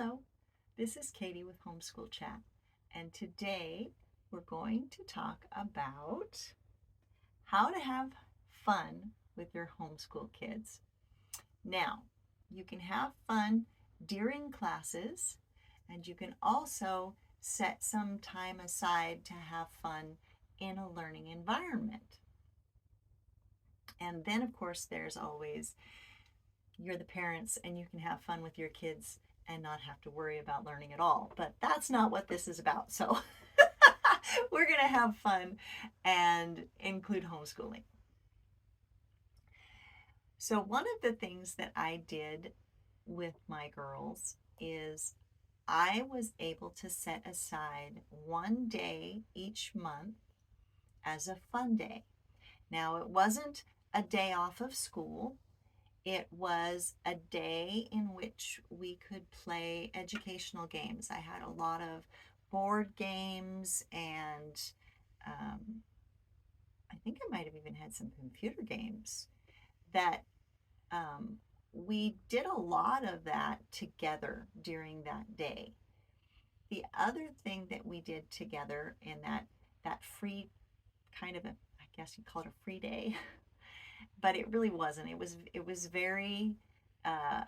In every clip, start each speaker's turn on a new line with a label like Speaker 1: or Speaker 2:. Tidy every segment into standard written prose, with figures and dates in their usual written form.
Speaker 1: Hello, this is Katie with Homeschool Chat, and today we're going to talk about how to have fun with your homeschool kids. Now, you can have fun during classes, and you can also set some time aside to have fun in a learning environment. And then, of course, there's always you're the parents and you can have fun with your kids and not have to worry about learning at all. But that's not what this is about. So we're going to have fun and include homeschooling. So, one of the things that I did with my girls is I was able to set aside one day each month as a fun day. Now, it wasn't a day off of school. It was a day in which we could play educational games. I had a lot of board games and um, I think I might have even had some computer games that we did a lot of that together during that day. The other thing that we did together in that free kind of I guess you'd call it a free day, but it really wasn't. It was very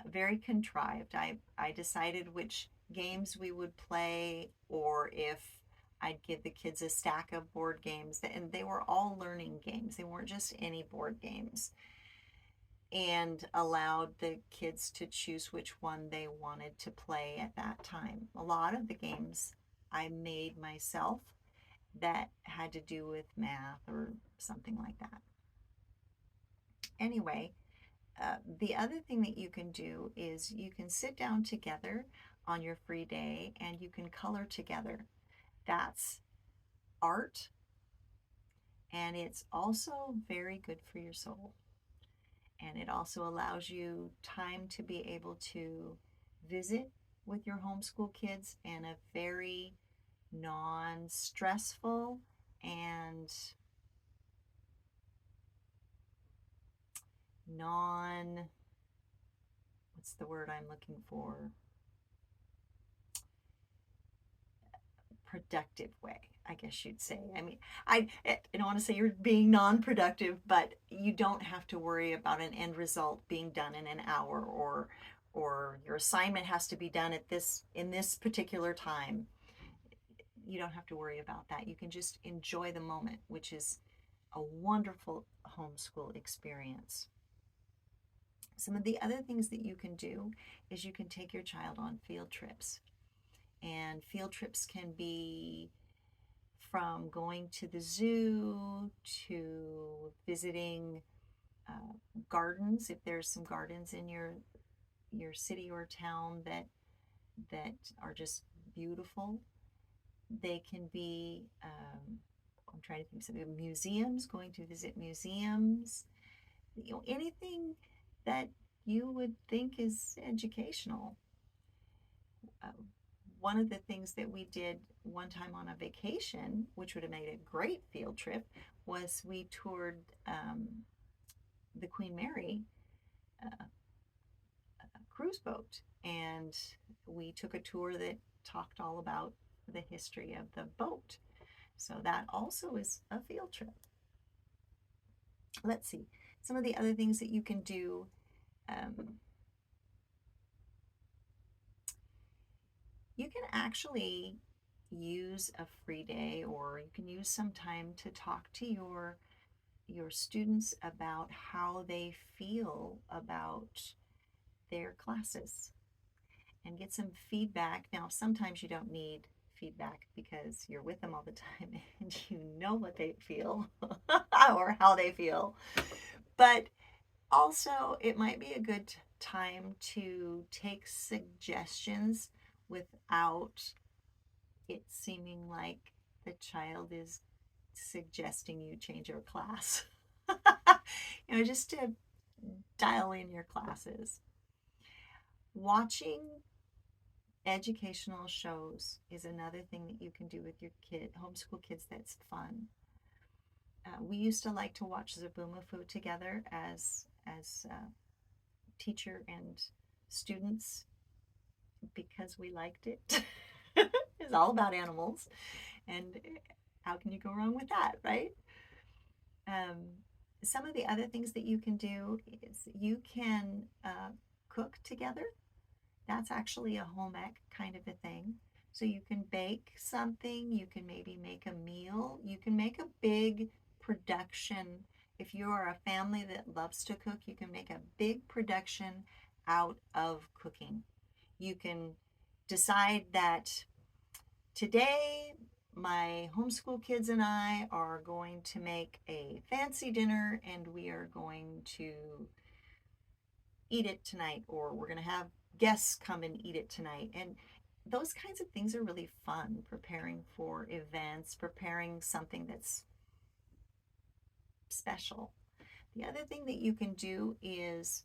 Speaker 1: very contrived. I decided which games we would play, or if I'd give the kids a stack of board games, and they were all learning games. They weren't just any board games, and allowed the kids to choose which one they wanted to play at that time. A lot of the games I made myself that had to do with math or something like that. Anyway, the other thing that you can do is you can sit down together on your free day and you can color together. That's art, and it's also very good for your soul. And it also allows you time to be able to visit with your homeschool kids in a very non stressful and non, what's the word I'm looking for? Productive way, I guess you'd say. I mean, I don't want to say you're being non-productive, but you don't have to worry about an end result being done in an hour, or your assignment has to be done at this in this particular time. You don't have to worry about that. You can just enjoy the moment, which is a wonderful homeschool experience. Some of the other things that you can do is you can take your child on field trips. And field trips can be from going to the zoo to visiting gardens, if there's some gardens in your city or town that are just beautiful. They can be I'm trying to think of something, museums, going to visit museums, anything that you would think is educational. Uh, One of the things that we did one time on a vacation, which would have made a great field trip, was we toured the Queen Mary uh, cruise boat. And we took a tour that talked all about the history of the boat. So that also is a field trip. Let's see. Some of the other things that you can do. You can actually use a free day, or you can use some time to talk to your students about how they feel about their classes and get some feedback. Now, sometimes you don't need feedback because you're with them all the time and you know what they feel or how they feel. But also, it might be a good time to take suggestions without it seeming like the child is suggesting you change your class. Just to dial in your classes. Watching educational shows is another thing that you can do with your homeschool kids that's fun. We used to like to watch Zaboomafoo together as teacher and students. because we liked it. It's all about animals. And how can you go wrong with that, right? Um, some of the other things that you can do is you can cook together. That's actually a home ec kind of a thing. So you can bake something, you can maybe make a meal, you can make a big production. If you are a family that loves to cook, you can make a big production out of cooking. You can decide that today my homeschool kids and I are going to make a fancy dinner and we are going to eat it tonight, or we're going to have guests come and eat it tonight. And those kinds of things are really fun, preparing for events, preparing something that's special. The other thing that you can do is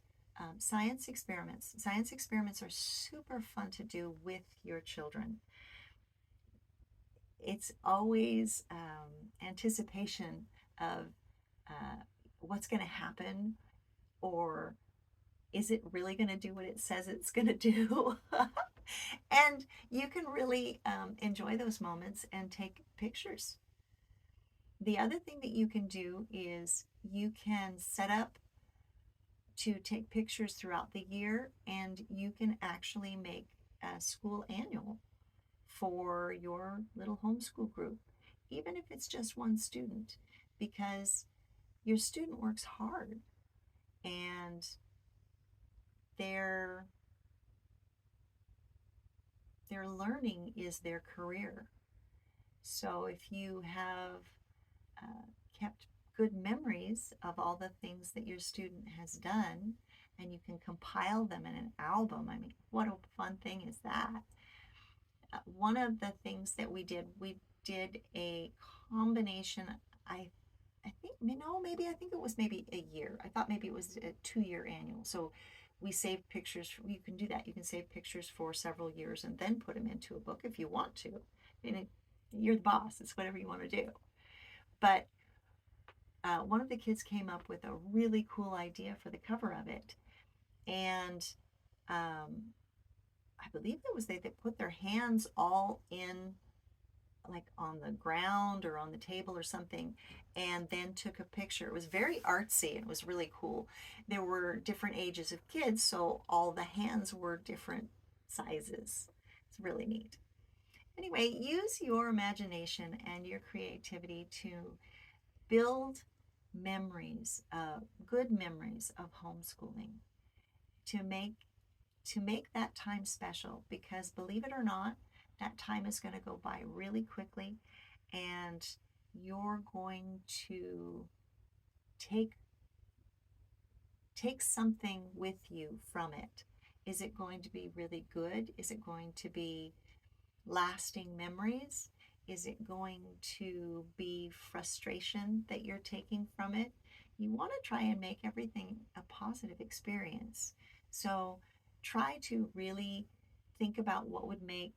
Speaker 1: science experiments. Science experiments are super fun to do with your children. It's always anticipation of what's going to happen, or is it really going to do what it says it's going to do? And you can really enjoy those moments and take pictures. The other thing that you can do is you can set up to take pictures throughout the year, and you can actually make a school annual for your little homeschool group, even if it's just one student, because your student works hard and their learning is their career. So if you have kept good memories of all the things that your student has done and you can compile them in an album, I mean, what a fun thing is that? One of the things that we did a combination. I think, no, maybe I think it was maybe a year. I thought maybe it was a 2-year annual. So we saved pictures. You can do that. You can save pictures for several years and then put them into a book if you want to. I mean, you're the boss. It's whatever you want to do. But one of the kids came up with a really cool idea for the cover of it. And I believe it was they put their hands all in, like on the ground or on the table or something, and then took a picture. It was very artsy and it was really cool. There were different ages of kids, so all the hands were different sizes. It's really neat. Anyway, use your imagination and your creativity to build memories, good memories of homeschooling, to make that time special, because believe it or not, that time is going to go by really quickly, and you're going to take something with you from it. Is it going to be really good? Is it going to be lasting memories? Is it going to be frustration that you're taking from it? You want to try and make everything a positive experience. So try to really think about what would make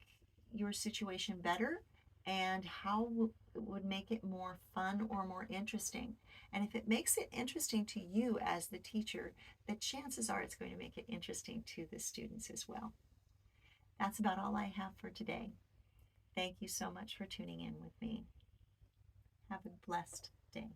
Speaker 1: your situation better and how it would make it more fun or more interesting. And if it makes it interesting to you as the teacher, the chances are it's going to make it interesting to the students as well. That's about all I have for today. Thank you so much for tuning in with me. Have a blessed day.